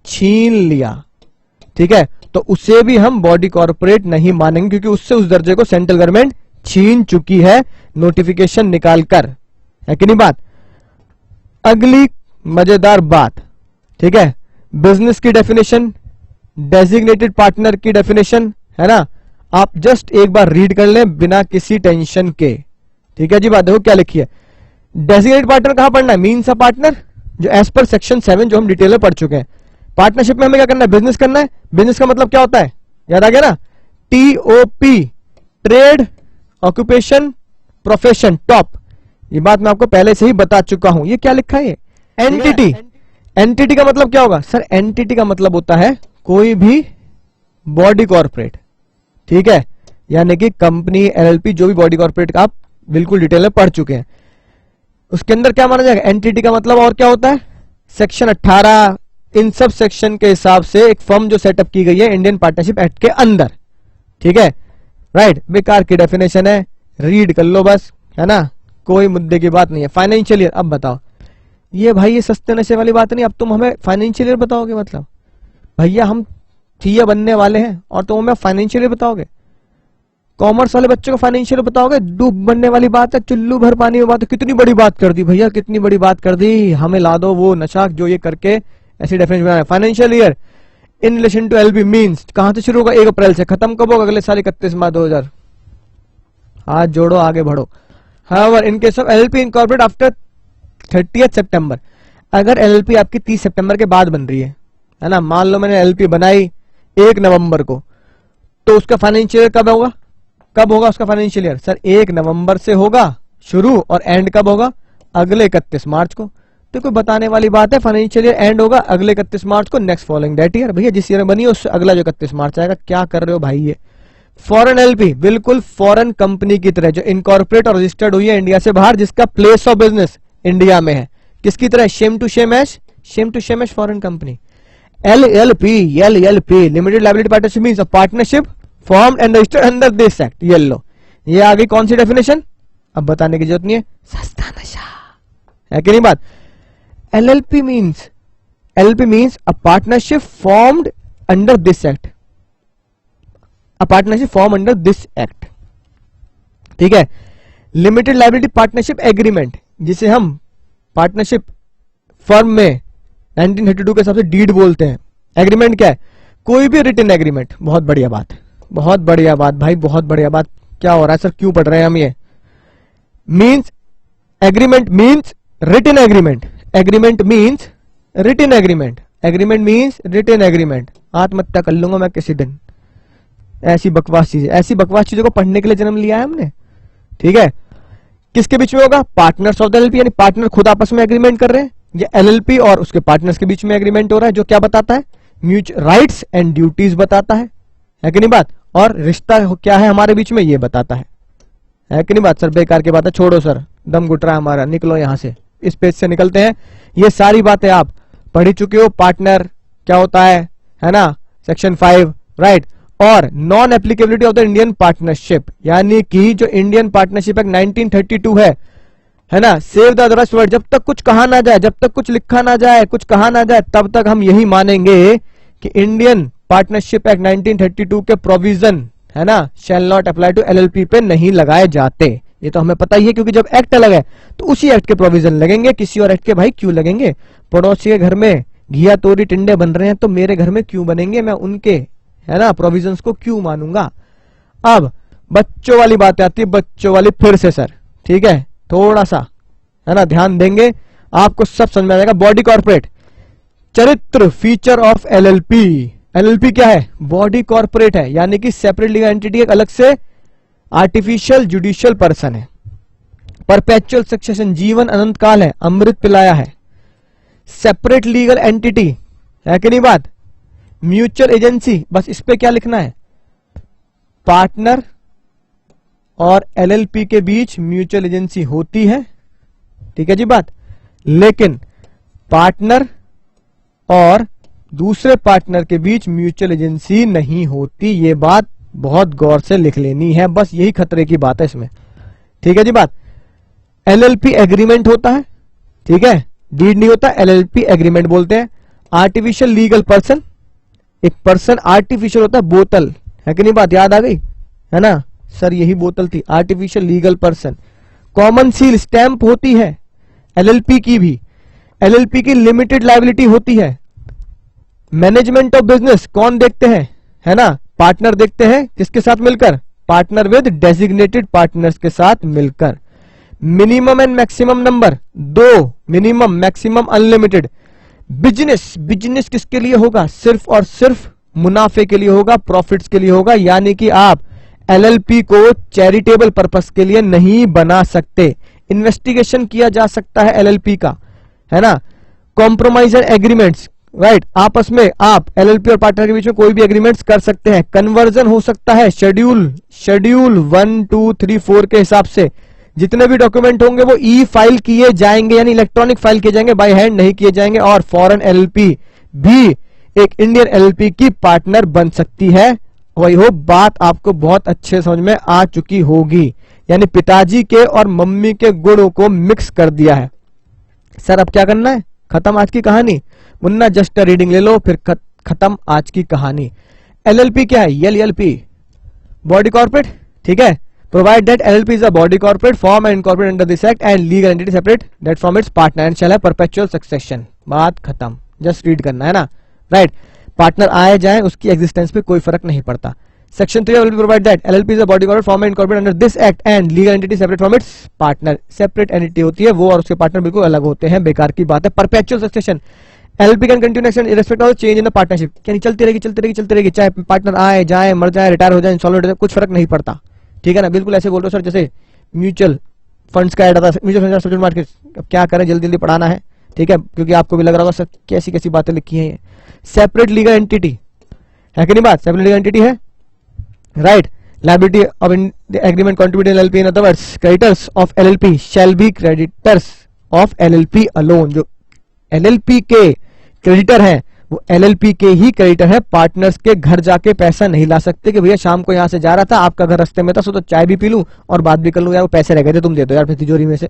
छीन लिया, ठीक है, तो उसे भी हम बॉडी कॉर्पोरेट नहीं मानेंगे, क्योंकि उससे उस दर्जे को सेंट्रल गवर्नमेंट छीन चुकी है नोटिफिकेशन निकालकर, है कि नहीं बात? अगली मजेदार बात, ठीक है, बिजनेस की डेफिनेशन, डेजिग्नेटेड पार्टनर की डेफिनेशन, है ना, आप जस्ट एक बार रीड कर लें बिना किसी टेंशन के। ठीक है जी, बात देखो क्या लिखी है। डेजिग्नेटेड पार्टनर कहां पढ़ना है? मीन्स अ पार्टनर, जो एज पर सेक्शन 7 जो हम डिटेल में पढ़ चुके हैं। पार्टनरशिप में हमें क्या करना है? बिजनेस करना है। बिजनेस का मतलब क्या होता है? याद आ गया ना? TOP, trade, occupation, profession, top. ये बात मैं आपको पहले से ही बता चुका हूं। ये क्या लिखा है? एंटिटी। एंटिटी का मतलब क्या होगा सर? एंटिटी का मतलब होता है कोई भी बॉडी कॉर्पोरेट, ठीक है, यानी कि कंपनी, एलएलपी, जो भी बॉडी कॉर्पोरेट आप बिल्कुल डिटेल में पढ़ चुके हैं, उसके अंदर क्या माना जाएगा? एंटिटी का मतलब और क्या होता है? सेक्शन 18 इन सब सेक्शन के हिसाब से एक फर्म जो सेटअप की गई है इंडियन पार्टनरशिप एक्ट के अंदर, ठीक है, राइट। बेकार की डेफिनेशन है, रीड कर लो बस, है ना, कोई मुद्दे की बात नहीं है। फाइनेंशियल ईयर, अब बताओ ये भाई ये सस्ते नशे वाली बात नहीं। अब तुम हमें फाइनेंशियल ईयर बताओगे, मतलब भैया हम सीए बनने वाले हैं और तुम हमें फाइनेंशियल ईयर बताओगे? कॉमर्स वाले बच्चों को फाइनेंशियल बताओगे? डूब बनने वाली बात है, चुल्लू भर पानी में बात है। कितनी बड़ी बात कर दी भैया, कितनी बड़ी बात कर दी। हमें ला दो वो नशा जो ये करके ऐसी डेफिनेशन बना है। Financial year in relation to LP means कहां से शुरू होगा? 1 अप्रैल से। खत्म कब होगा? अगले साल 31 मार्च 2000। हाथ जोड़ो, आगे बढ़ो। However in case of LLP incorporate after 30 सितंबर, अगर एलएलपी आपकी 30 सितंबर के बाद बन रही है ना, मान लो मैंने एलएलपी बनाई 1 नवंबर को, तो उसका फाइनेंशियल ईयर कब होगा? कब होगा उसका फाइनेंशियल ईयर? सर 1 नवंबर से होगा शुरू और एंड कब होगा? अगले 31 मार्च को। तो कोई बताने वाली बात है? फाइनेंशियल ईयर एंड होगा अगले 31 मार्च को, नेक्स्ट फॉलोइंग दैट ईयर। भैया जिस ईयर में बनी उससे अगला जो 31 मार्च आएगा। क्या कर रहे हो भाई ये? फॉरेन एलपी बिल्कुल फॉरेन कंपनी की तरह, जो इनकॉर्पोरेट और रजिस्टर्ड हुई है इंडिया से बाहर, जिसका प्लेस ऑफ बिजनेस इंडिया में है। किसकी तरह? Same to same as foreign company. LLP limited liability partnership means a partnership formed and registered under this act. ये लो, ये आ गई कौन सी डेफिनेशन? अब बताने की जरूरत नहीं है, सस्ता नशा है कि नहीं बात? LLP means a partnership formed under this act, a partnership formed under this act, ठीक है। लिमिटेड लायबिलिटी पार्टनरशिप एग्रीमेंट, जिसे हम पार्टनरशिप फर्म में 1932 के हिसाब से डीड बोलते हैं। एग्रीमेंट क्या है? कोई भी रिटन एग्रीमेंट। बहुत बढ़िया बात, बहुत बढ़िया बात भाई, बहुत बढ़िया बात। क्या हो रहा है सर, क्यों पढ़ रहे हैं हम ये? Means agreement means written agreement, agreement means written agreement, agreement means written agreement. आत्महत्या कर लूंगा मैं किसी दिन। ऐसी बकवास चीजों को पढ़ने के लिए जन्म लिया है हमने, ठीक है। किसके बीच में होगा? पार्टनर्स ऑफ द एलएलपी, यानी पार्टनर खुद आपस में एग्रीमेंट कर रहे हैं। ये एलएलपी और उसके पार्टनर्स के बीच में एग्रीमेंट हो रहा है, जो क्या बताता है? म्यूचुअल राइट्स एंड ड्यूटीज बताता है कि नहीं बात? और रिश्ता क्या है हमारे बीच में, ये बताता है कि नहीं बात? सर बेकार की बात है, छोड़ो सर, दम घुट रहा है हमारा, निकलो यहां से, इस पेज से निकलते हैं। ये सारी बातें आप पढ़ ही चुके हो। पार्टनर क्या होता है ना, सेक्शन 5, राइट। और non applicability of the Indian partnership, यानी कि जो इंडियन पार्टनरशिप एक्ट 1932 है ना, सेव द अदर्स वर्ड, जब तक कुछ कहा ना जाए, जब तक कुछ लिखा ना जाए, कुछ कहा ना जाए, तब तक हम यही मानेंगे कि इंडियन पार्टनरशिप एक्ट 1932 के प्रोविजन है ना shall not apply to LLP पे नहीं लगाए जाते। ये तो हमें पता ही है, क्योंकि जब एक्ट अलग है तो उसी एक्ट के प्रोविजन लगेंगे, किसी और एक्ट के भाई क्यों लगेंगे? पड़ोसी के घर में घिया तोरी टिंडे बन रहे हैं तो मेरे घर में क्यों बनेंगे? मैं उनके है ना प्रोविजंस को क्यों मानूंगा? अब बच्चों वाली बात आती है, बच्चों वाली फिर से सर, ठीक है, थोड़ा सा है ना ध्यान देंगे, आपको सब समझ में आ जाएगा। बॉडी कॉर्पोरेट, चरित्र फीचर ऑफ एलएलपी। एलएलपी क्या है? बॉडी कॉर्पोरेट है, यानी कि सेपरेट लीगल एंटिटी, एक अलग से आर्टिफिशियल जुडिशियल पर्सन है। परपेचुअल सक्सेशन, जीवन अनंत काल है, अमृत पिलाया है। सेपरेट लीगल एंटिटी है कि नहीं बात? म्यूचुअल एजेंसी, बस इस पे क्या लिखना है? पार्टनर और एलएलपी के बीच म्यूचुअल एजेंसी होती है, ठीक है जी बात। लेकिन पार्टनर और दूसरे पार्टनर के बीच म्यूचुअल एजेंसी नहीं होती। ये बात बहुत गौर से लिख लेनी है, बस यही खतरे की बात है इसमें, ठीक है जी बात। एलएलपी एग्रीमेंट होता है, ठीक है, डीड नहीं होता, एलएलपी एग्रीमेंट बोलते हैं। आर्टिफिशियल लीगल पर्सन, एक पर्सन आर्टिफिशियल होता है, बोतल है कि नहीं बात? याद आ गई है ना सर, यही बोतल थी, artificial legal person. Common seal stamp होती है एलएलपी की भी। एलएलपी की लिमिटेड लायबिलिटी होती है। मैनेजमेंट ऑफ बिजनेस कौन देखते हैं? है ना, पार्टनर देखते हैं, किसके साथ मिलकर? पार्टनर विद डेजिग्नेटेड पार्टनर्स के साथ मिलकर। Minimum and maximum number 2, minimum maximum unlimited. Business किसके लिए होगा? सिर्फ और सिर्फ मुनाफे के लिए होगा, प्रॉफिट्स के लिए होगा, यानी कि आप एलएलपी को चैरिटेबल पर्पस के लिए नहीं बना सकते। इन्वेस्टिगेशन किया जा सकता है एलएलपी का, है ना। कॉम्प्रोमाइज एंड एग्रीमेंट्स, राइट, आपस में आप एलएलपी और पार्टनर के बीच में कोई भी एग्रीमेंट्स कर सकते हैं। कन्वर्जन हो सकता है शेड्यूल 1, 2, 3, 4 के हिसाब से। जितने भी डॉक्यूमेंट होंगे वो ई फाइल किए जाएंगे, यानी इलेक्ट्रॉनिक फाइल किए जाएंगे, बाय हैंड नहीं किए जाएंगे। और फॉरेन एलएलपी भी एक इंडियन एलएलपी की पार्टनर बन सकती है। वही हो, बात आपको बहुत अच्छे समझ में आ चुकी होगी, यानी पिताजी के और मम्मी के गुणों को मिक्स कर दिया है। सर अब क्या करना है, खत्म आज की कहानी। मुन्ना जस्ट रीडिंग ले लो, फिर खत्म आज की कहानी। एलएलपी क्या है, एलएलपी बॉडी कॉर्पोरेट, ठीक है। Provide that LLP is a body corporate form and incorporate under this act and legal entity separate that from its partner and shall have perpetual succession. बात खत्म, जस्ट रीड करना है ना, राइट। पार्टनर आए जाए उसकी एग्जिस्टेंस पे कोई फर्क नहीं पड़ता। Section 3 will provide that LLP is a body corporate formed and incorporated under this act and legal entity separate from its partner। Separate entity होती है वो और उसके पार्टनर बिल्कुल अलग होते हैं, बेकार की बात है। Perpetual succession, LLP can continue action irrespective of change in the partnership, यानी चलती रहेगी चलती रहेगी चलती रहेगी, चाहे पार्टनर आए जाए, मर जाए, रिटायर हो जाए, इंसॉल्वेंट हो जाए, कुछ फर्क नहीं पड़ता, ठीक है ना। बिल्कुल ऐसे बोल रहे हो सर जैसे म्यूचुअल फंड्स का ऐड आता है, म्यूचुअल फंड सब्सिट्यूट मार्केट। अब क्या करें, जल्दी जल्दी पढ़ाना है, ठीक है, क्योंकि आपको भी लग रहा होगा सर कैसी कैसी बातें लिखी हैं। सेपरेट लीगल एंटिटी है कि नहीं बात, सेपरेट लीगल एंटिटी है, right। liability of the agreement contributed in LLP, in other words creditors of LLP shall be creditors of LLP alone। जो LLP के क्रेडिटर हैं वो LLP के ही क्रेडिटर है, पार्टनर्स के घर जाके पैसा नहीं ला सकते कि भैया शाम को यहां से जा रहा था, आपका घर रास्ते में था, सो तो चाय भी पी लूं और बात भी कर लूं, यार वो पैसे रह गए थे तुम दे दो यार, फिर तिजोरी में से,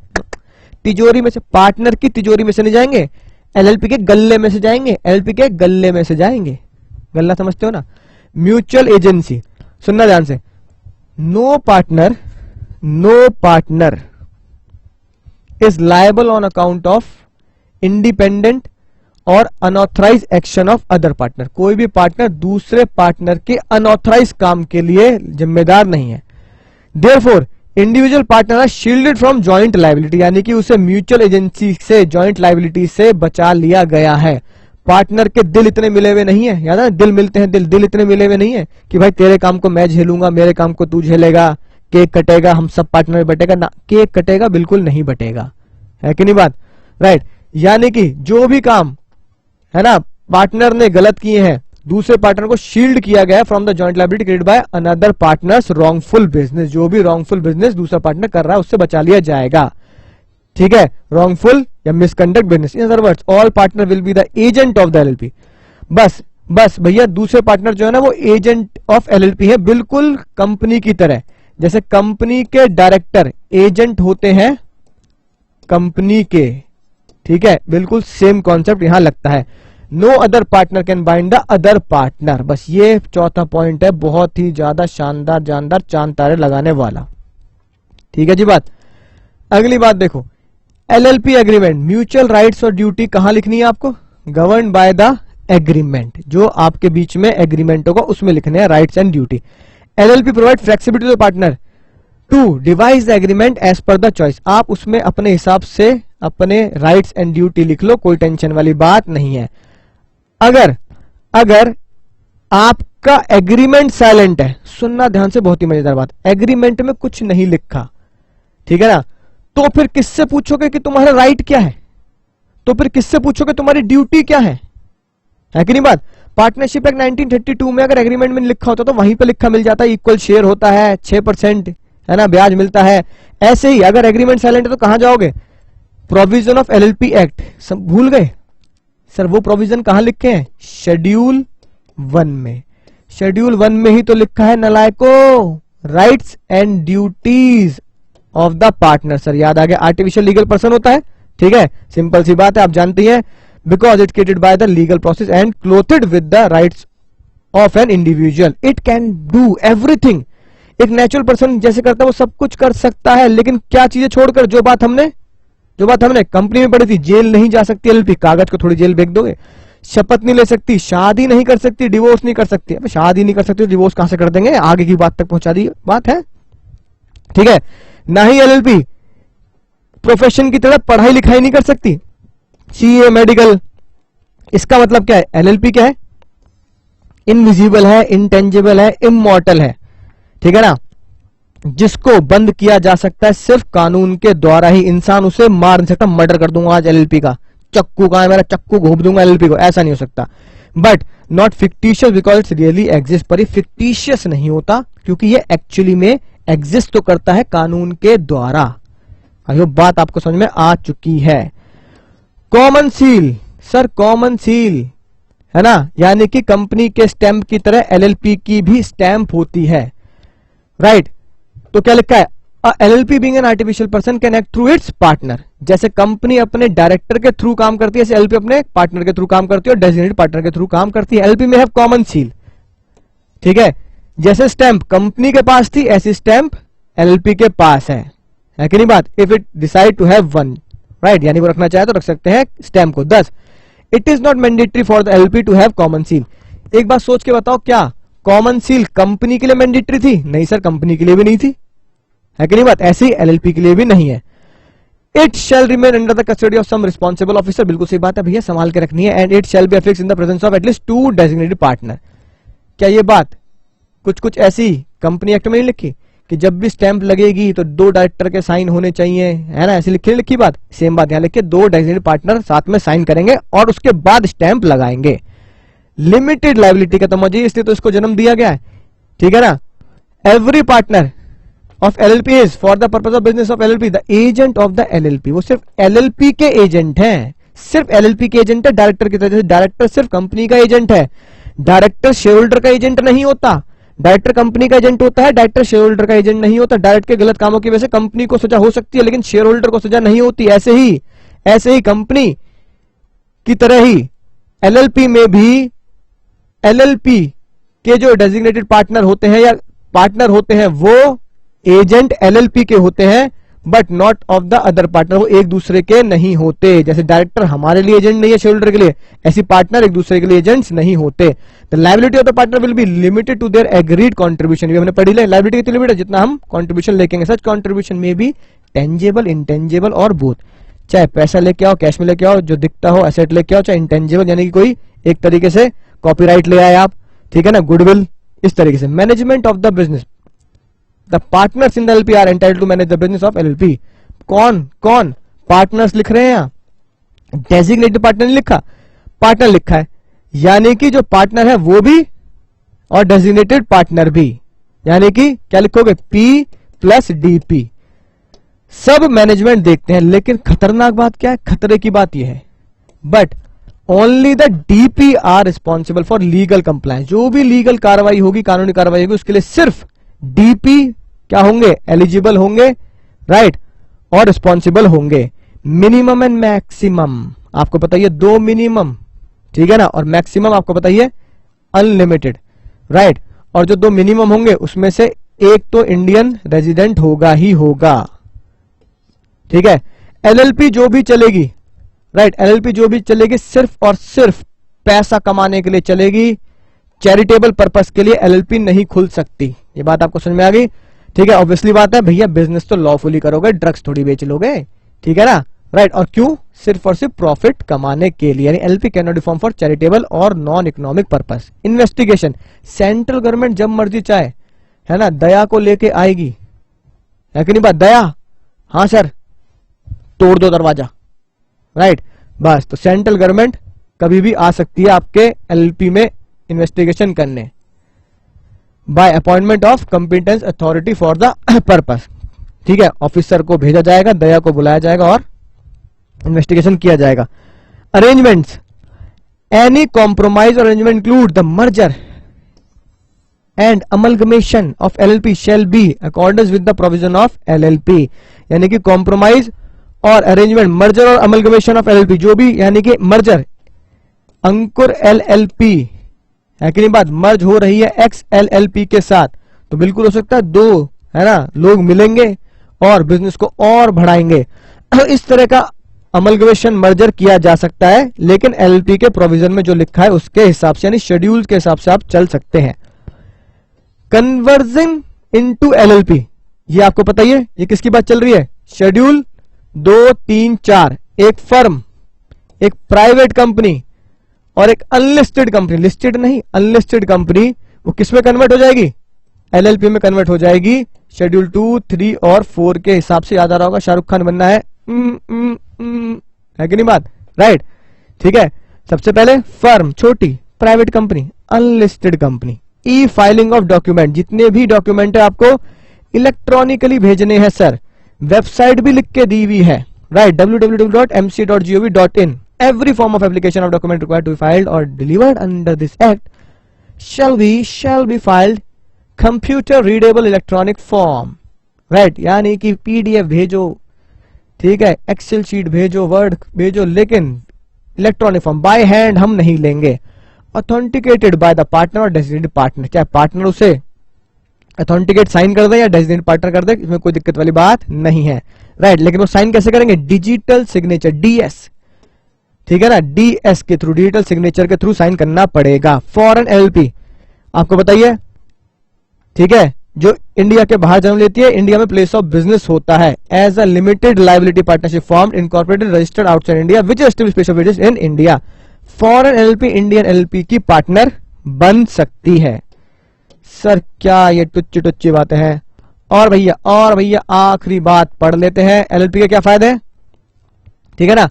तिजोरी में से, पार्टनर की तिजोरी में से नहीं जाएंगे, LLP के गल्ले में से जाएंगे, LLP के गल्ले में से जाएंगे। गल्ला समझते हो ना। म्यूचुअल एजेंसी, सुनना ध्यान से, no partner is liable on account of independent और unauthorise action of other partner. कोई भी पार्टनर दूसरे पार्टनर के अनऑथराइज काम के लिए जिम्मेदार नहीं है। Therefore individual partner are shielded from joint liability, यानी कि उसे म्यूचुअल एजेंसी से, जॉइंट लायबिलिटी से बचा लिया गया है। पार्टनर के दिल इतने मिले हुए नहीं है, याद है दिल मिलते हैं, दिल इतने मिले हुए नहीं है कि भाई तेरे काम को मैं झेलूंगा, मेरे काम को तू झेलेगा, केक कटेगा, हम सब पार्टनर में बटेगा ना, केक कटेगा बिल्कुल नहीं बटेगा, है कि नहीं बात, राइट। यानी कि जो भी काम है ना पार्टनर ने गलत किए हैं, दूसरे पार्टनर को शील्ड किया गया from the joint liability created by another partners wrongful business. जो भी रॉन्गफुल बिजनेस दूसरा पार्टनर कर रहा है उससे बचा लिया जाएगा, ठीक है, रॉन्गफुल या misconduct business. In other words all partner will be the agent of the LLP. बस भैया दूसरे पार्टनर जो है ना वो एजेंट ऑफ एलएलपी है, बिल्कुल कंपनी की तरह। जैसे कंपनी के डायरेक्टर एजेंट होते हैं कंपनी के, ठीक है, बिल्कुल सेम कॉन्सेप्ट यहां लगता है। No other partner can bind the other partner. बस ये चौथा पॉइंट है, बहुत ही ज्यादा शानदार जानदार चांद तारे लगाने वाला, ठीक है जी बात। अगली बात देखो, एलएलपी एग्रीमेंट, म्यूचुअल राइट्स और ड्यूटी कहां लिखनी है आपको, गवर्न बाय द एग्रीमेंट। जो आपके बीच में एग्रीमेंट होगा उसमें लिखने हैं rights and duty. LLP provide flexibility to the partner to devise the agreement as per the choice. आप उसमें अपने हिसाब से अपने राइट्स एंड ड्यूटी लिख लो, कोई टेंशन वाली बात नहीं है। अगर आपका एग्रीमेंट साइलेंट है, सुनना ध्यान से, बहुत ही मजेदार बात, एग्रीमेंट में कुछ नहीं लिखा, ठीक है ना, तो फिर किससे पूछोगे कि तुम्हारा राइट क्या है, तो फिर किससे पूछोगे तुम्हारी ड्यूटी क्या है कि नहीं बात। पार्टनरशिप एक्ट 1932 में अगर एग्रीमेंट में लिखा होता तो वहीं पे लिखा मिल जाता, इक्वल शेयर होता है, 6% है ना ब्याज मिलता है। ऐसे ही अगर एग्रीमेंट साइलेंट है तो कहां जाओगे, प्रोविजन ऑफ एलएलपी एक्ट, सब भूल गए सर, वो प्रोविजन कहां लिखे हैं, शेड्यूल 1 में। शेड्यूल 1 में ही तो लिखा है नलायको, rights and duties of the partner. Sir याद आ गया, आर्टिफिशियल लीगल पर्सन होता है, ठीक है, सिंपल सी बात है, आप जानती हैं, because it created by the legal process and clothed with the rights of an individual, it can do everything. एक नेचुरल पर्सन जैसे करता है वो सब कुछ कर सकता है, लेकिन क्या चीजें छोड़कर, जो बात हमने कंपनी में पढ़ी थी, जेल नहीं जा सकती एलएलपी, कागज को थोड़ी जेल फेंक दोगे, शपथ नहीं ले सकती, शादी नहीं कर सकती, डिवोर्स नहीं कर सकती। अब शादी नहीं कर सकती, डिवोर्स कहां से कर देंगे, आगे की बात तक पहुंचा दी बात है, ठीक है। ना ही एलएलपी प्रोफेशन की तरह पढ़ाई लिखाई नहीं कर सकती, सीए, मेडिकल। इसका मतलब क्या है, एलएलपी क्या है, इनविजिबल है, इंटेंजिबल है, इमॉर्टल है, ठीक है ना, जिसको बंद किया जा सकता है सिर्फ कानून के द्वारा ही। इंसान उसे मार नहीं सकता, मर्डर कर दूंगा आज एलएलपी का, चक्कू कहां है मेरा, चक्कू घोप दूंगा एलएलपी को, ऐसा नहीं हो सकता। But not fictitious because it's really exist, पर ये फिक्टिशियस नहीं होता क्योंकि ये एक्चुअली में एग्जिस्ट तो करता है कानून के द्वारा। अभी बात आपको समझ में आ चुकी है। Common seal, sir common seal है ना, यानी कि कंपनी के स्टैंप की तरह एलएलपी की भी स्टैंप होती है, राइट। तो क्या लिखा है, LLP being an artificial person can act through its partner. जैसे कंपनी अपने डायरेक्टर के थ्रू काम करती है, ऐसे LLP अपने पार्टनर के थ्रू काम करती है और डेजिग्नेटेड पार्टनर के थ्रू काम करती है. LLP में हैव कॉमन सील. ठीक है, जैसे स्टैंप कंपनी के पास थी, ऐसी स्टैंप LLP के पास है कि नहीं बात. If it decide to have one, right, यानी वो रखना चाहे तो रख सकते हैं स्टैंप को. 10 it is not mandatory for the LLP to have common seal. एक बात सोच के बताओ, क्या कॉमन सील कंपनी के लिए मैंडेटरी थी? नहीं सर, कंपनी के लिए भी नहीं थी, है कि नहीं बात. ऐसे ही LLP के लिए भी नहीं है. It shall remain under the custody of some responsible officer. बिल्कुल सही बात है भैया, संभाल के रखनी है. And it shall be affixed in the presence of at least 2 designated partner. क्या ये बात कुछ ऐसी कंपनी एक्ट में नहीं लिखी कि जब भी स्टैंप लगेगी तो 2 डायरेक्टर के साइन होने चाहिए, है ना? ऐसी लिखी बात. सेम बात यहां लिखी, 2 डेजिग्नेटेड पार्टनर साथ में साइन करेंगे और उसके बाद स्टैंप लगाएंगे. लिमिटेड लायबिलिटी का तो मौजूद, इसलिए तो इसको जन्म दिया गया है. ठीक है ना. Every partner of LLP is for the purpose of business of LLP the agent of the LLP. वो सिर्फ LLP के एजेंट हैं, सिर्फ LLP के एजेंट है. डायरेक्टर की तरह, डायरेक्टर सिर्फ कंपनी का एजेंट है. डायरेक्टर शेयर होल्डर का एजेंट नहीं होता. डायरेक्टर कंपनी का एजेंट होता है, डायरेक्टर शेयर होल्डर का एजेंट नहीं होता. डायरेक्टर के गलत कामों की वजह से कंपनी को सजा हो सकती है, लेकिन शेयर होल्डर को सजा नहीं होती. ऐसे ही कंपनी की तरह ही LLP में भी LLP के जो डेजिग्नेटेड पार्टनर होते हैं या पार्टनर होते हैं वो एजेंट LLP के होते हैं, but not of the other partner. वो एक दूसरे के नहीं होते. जैसे डायरेक्टर हमारे लिए एजेंट नहीं है शेयर होल्डर के लिए, ऐसी पार्टनर एक दूसरे के लिए एजेंट्स नहीं होते. The liability of the partner will be limited to their agreed contribution. ये हमने पढ़ी ले, लायबिलिटी कितनी लिमिट है? जितना हम कंट्रीब्यूशन लेके. सच कंट्रीब्यूशन में भी टेंजेबल, इंटेंजेबल और बोथ. चाहे पैसा लेके आओ, कैश में लेके आओ, जो दिखता हो एसेट लेके आओ, चाहे इंटेंजेबल यानी कि कोई एक तरीके से कॉपीराइट ले आए आप, ठीक है ना, गुडविल, इस तरीके से. Management of the business. The partners in the LLP are entitled to manage the business of LLP. कौन पार्टनर्स लिख रहे हैं यहां? डेजिग्नेटेड पार्टनर नहीं लिखा, पार्टनर लिखा है. यानी कि जो पार्टनर है वो भी और डेजिग्नेटेड पार्टनर भी. यानी कि क्या लिखोगे? P + DP. सब मैनेजमेंट देखते हैं, लेकिन खतरनाक बात क्या है? खतरे की बात यह है, but only the DP are responsible for legal compliance. जो भी लीगल कार्रवाई होगी, कानूनी कार्रवाई होगी, उसके लिए सिर्फ DP क्या होंगे? एलिजिबल होंगे, राइट, और रिस्पॉन्सिबल होंगे. मिनिमम एंड मैक्सिमम आपको बताइए 2 मिनिमम, ठीक है ना, और मैक्सिमम आपको बताइए अनलिमिटेड, राइट. और जो 2 मिनिमम होंगे उसमें से एक तो इंडियन रेजिडेंट होगा ही होगा. ठीक है. LLP जो भी चलेगी, राइट, LLP जो भी चलेगी सिर्फ और सिर्फ पैसा कमाने के लिए चलेगी. चैरिटेबल पर्पस के लिए LLP नहीं खुल सकती. ये बात आपको समझ में आ गई? ठीक है. ऑब्वियसली बात है भैया, बिजनेस तो लॉफुली करोगे, ड्रग्स थोड़ी बेच लोगे, ठीक है ना, राइट. और क्यों? सिर्फ और सिर्फ प्रॉफिट कमाने के लिए. यानी LLP can not be form for charitable और non economic purpose. Investigation. Central government जब मर्जी चाहे, है ना, दया को लेके आएगी, है कि नहीं बात? दया, हाँ सर, तोड़ दो दरवाजा, राइट, बस. तो सेंट्रल गवर्नमेंट कभी भी आ सकती है आपके LLP में इन्वेस्टिगेशन करने, bye appointment of competence authority for the purpose. ठीक है. ऑफिसर को भेजा जाएगा, दया को बुलाया जाएगा और इन्वेस्टिगेशन किया जाएगा. Arrangements. Any compromise arrangement include the merger and amalgamation of LLP shall be accordance with the provision of LLP. यानी कि कॉम्प्रोमाइज और अरेंजमेंट, मर्जर और अमलगमेशन ऑफ LLP, जो भी, यानी कि मर्जर अंकुर LLP, है कि नहीं बात, मर्ज हो रही है XLLP के साथ, तो बिल्कुल हो सकता है 2, है ना, लोग मिलेंगे और बिजनेस को और बढ़ाएंगे. इस तरह का अमलगमेशन, मर्जर किया जा सकता है, लेकिन LLP के प्रोविजन में जो लिखा है उसके हिसाब से, यानी शेड्यूल के हिसाब से आप चल सकते हैं. कन्वर्जिंग इनटू LLP, ये आपको पता ही है, ये किसकी बात चल रही है? शेड्यूल 2, 3, 4. एक फर्म, एक प्राइवेट कंपनी और एक अनलिस्टेड कंपनी, लिस्टेड नहीं, अनलिस्टेड कंपनी, वो किसमें कन्वर्ट हो जाएगी? LLP में कन्वर्ट हो जाएगी. शेड्यूल 2, 3 और 4 के हिसाब से. याद आ रहा होगा, शाहरुख खान बनना है कि नहीं बात, राइट. ठीक है. सबसे पहले फर्म छोटी, private company, unlisted company. E filing of document, जितने भी डॉक्यूमेंट है आपको इलेक्ट्रॉनिकली भेजने हैं सर. वेबसाइट भी लिख के दी हुई है, right, www.mc.gov.in. Every form of application of document required to be filed or delivered under this act shall be filed computer readable electronic form, right, यानी कि पीडीएफ भेजो, ठीक है, एक्सेल शीट भेजो, वर्ड भेजो, लेकिन इलेक्ट्रॉनिक फॉर्म बाय हैंड हम नहीं लेंगे। ऑथेंटिकेटेड बाय द पार्टनर और डेजिग्नेटेड पार्टनर, चाहे पार्टनर उसे ऑथेंटिकेट साइन कर दे या डेजिग्नेटेड पार्टनर कर दे, इसमें कोई दिक्कत वाली बात नहीं है, राइट। लेकिन वो साइन कैसे करेंगे? डिजिटल सिग्नेचर, डीएस, ठीक है ना, डीएस के थ्रू, डिजिटल सिग्नेचर के थ्रू साइन करना पड़ेगा। फॉरेन एलएलपी आपको बताइए, ठीक है, जो इंडिया के बाहर जन्म लेती है, इंडिया में प्लेस ऑफ बिजनेस होता है, as a limited liability partnership formed incorporated registered outside India which is established place of business in India. Foreign LLP Indian LLP की पार्टनर बन सकती है। सर क्या ये टुच्ची टुच्ची बातें हैं? और भैया आखिरी बात पढ़ लेते हैं, एलएलपी के क्या फायदे हैं, ठीक है ना।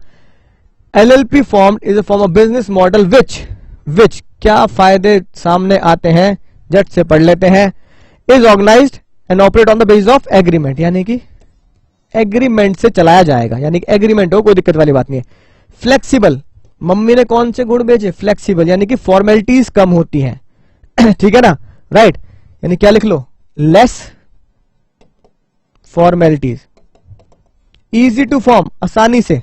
LLP formed is a form of business model which क्या फायदे सामने आते हैं, झट से पढ़ लेते हैं। Is organised and operate on the basis of agreement, यानी कि एग्रीमेंट से चलाया जाएगा, यानी कि एग्रीमेंट हो, कोई दिक्कत वाली बात नहीं है। फ्लेक्सिबल, मम्मी ने कौन से गुण भेजे? फ्लेक्सिबल, यानी कि फॉर्मेलिटीज कम होती हैं ठीक है ना, राइट, यानी क्या लिख लो? Less formalities. Easy to form, आसानी से।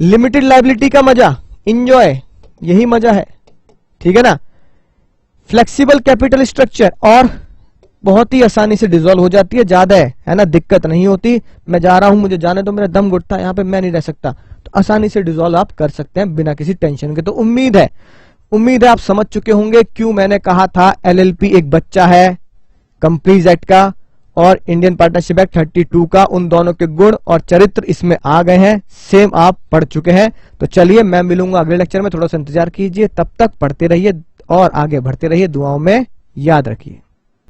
लिमिटेड लायबिलिटी का मजा, इंजॉय, यही मजा है, ठीक है ना। फ्लेक्सिबल कैपिटल स्ट्रक्चर, और बहुत ही आसानी से डिसॉल्व हो जाती है, ज्यादा है ना, दिक्कत नहीं होती। मैं जा रहा हूं, मुझे जाने तो, मेरा दम घुटता है यहाँ पे, मैं नहीं रह सकता, तो आसानी से डिसॉल्व आप कर सकते हैं बिना किसी टेंशन के। तो उम्मीद है आप समझ चुके होंगे क्यों मैंने कहा था एलएलपी एक बच्चा है कंपनीज एक्ट का और इंडियन पार्टनरशिप एक्ट 32 का। उन दोनों के गुण और चरित्र इसमें आ गए हैं, सेम आप पढ़ चुके हैं। तो चलिए मैं मिलूंगा अगले लेक्चर में, थोड़ा सा इंतजार कीजिए, तब तक पढ़ते रहिए और आगे बढ़ते रहिए, दुआओं में याद रखिए।